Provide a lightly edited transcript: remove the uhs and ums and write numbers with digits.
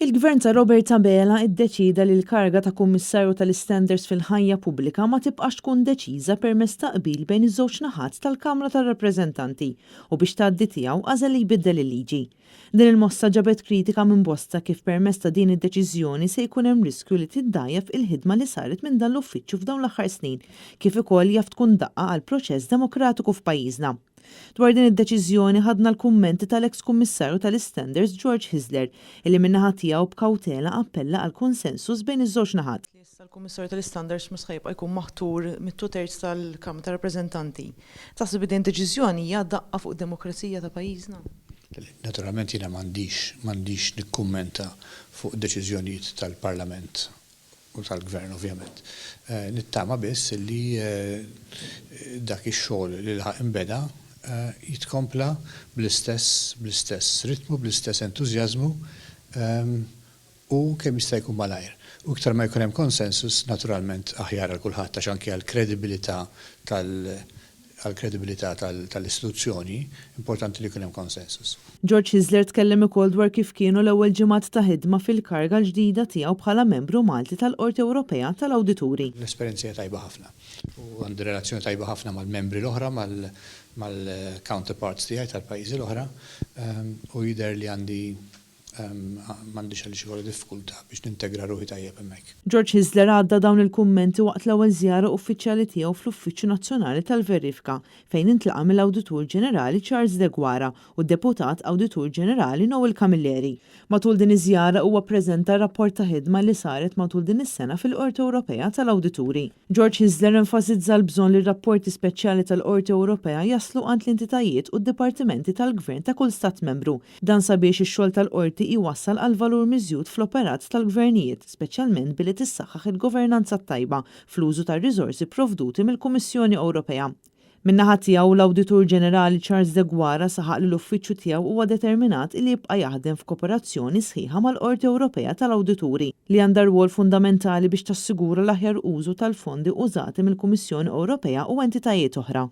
Il-Gvern ta' Robert Abela iddeċida li l-karga ta' Kummissarju tal-Istandards fil-ħajja pubblika ma tibqax tkun deċiża permezz ta' qbil bejn iż-żewġ naħat tal-Kamra tar-Rappreżentanti u biex tgħaddi tiegħu għażel li jbiddel il-liġi. Din il-mossa ġabet kritika minn bosta kif permezz ta' din id-deċiżjoni se jkun hemm riskju li tiddajjef il-ħidma li saret minn dan l-uffiċċju f'dawn l-aħħar snin, kif ukoll jaf tkun daqqa għal proċess demokratiku f'pajjiżna. Dwar din id-deċiżjoni ħadna l-kummenti tal-eks kummissarju tal-Istandards George Hisler, illi min-naħa tiegħu b'kawtela appella għal konsensus bejn iż-żewġ naħat. Il-Kummissarju tal-Istandards mhux ħajbqa' jkun maħtur mit-2/3 tal-Kamra tar-Rappreżentanti. Taħseb din deċiżjoni hija daqqa fuq id-demokrazija ta' pajjiżna? Naturalment jiena m'għandix nikkummenta fuq deċiżjonijiet tal-Parlament u tal-Gvern ovvjament. Nittama biss li dak ix-xogħol li inbeda jitkompla bl-istess ritmu, bl-istess entużjażmu u kemm jista' jkun malajr. U iktar ma jkun hemm konsensus naturalment aħjar għal kulħadd għax anke għall-kredibilità tal-istituzzjoni importanti li jkun hemm konsensus. George Hisler tkellem ukoll dwar kif kienu l-ewwel ġimgħat ta' ħidma fil-karga l-ġdida tiegħu bħala membru Malti tal-Qorti Ewropea tal-Awdituri. L-esperjenza hija tajba ħafna u għandi relazzjoni tajba ħafna mal-membri l-oħra, mal-counterparts tiegħi tal-pajjiżi l-oħra u jidher li m'għandix għaliex ikollha diffikultà biex nintegra ruħi tajjeb hemmhekk. George Hisler għadda dawn il-kummenti waqt l-ewwel żjara uffiċjali tiegħu fl-Uffiċċju Nazzjonali tal-Verifika fejn intlaqa' mill-Awditur Ġenerali Charles De Guara u d-Deputat Awditur Ġenerali Noel Camilleri. Matul din iż-żjara huwa ppreżenta rapport ta' ħidma li saret matul din is-sena fil-Qorti Ewropea tal-Awdituri. George Hisler enfasizza l-bżonn li r-rapporti speċjali tal-Qorti Ewropea jaslu għand l-entitajiet u d-dipartimenti tal-Gvern ta' kull stat membru. Dan sabiex ix-xogħol tal-qorti iwassal għal valur miżjud fl-operat tal-gvernijiet, speċjalment billi tissaħħaħ il-governanza tajba fl-użu tar-riżorsi provduti mill-Kummissjoni Ewropea. Min-naħa tiegħu l-Awditur Ġenerali Charles De Guara saħaq li l-uffiċċju tiegħu huwa determinat li jibqa' jaħdem f'kooperazzjoni sħiħa mal-Qorti Ewropea tal-Awdituri li għandha rwol fundamentali biex tassigura l-aħjar użu tal-fondi użati mill-Kummissjoni Ewropea u entitajiet oħra.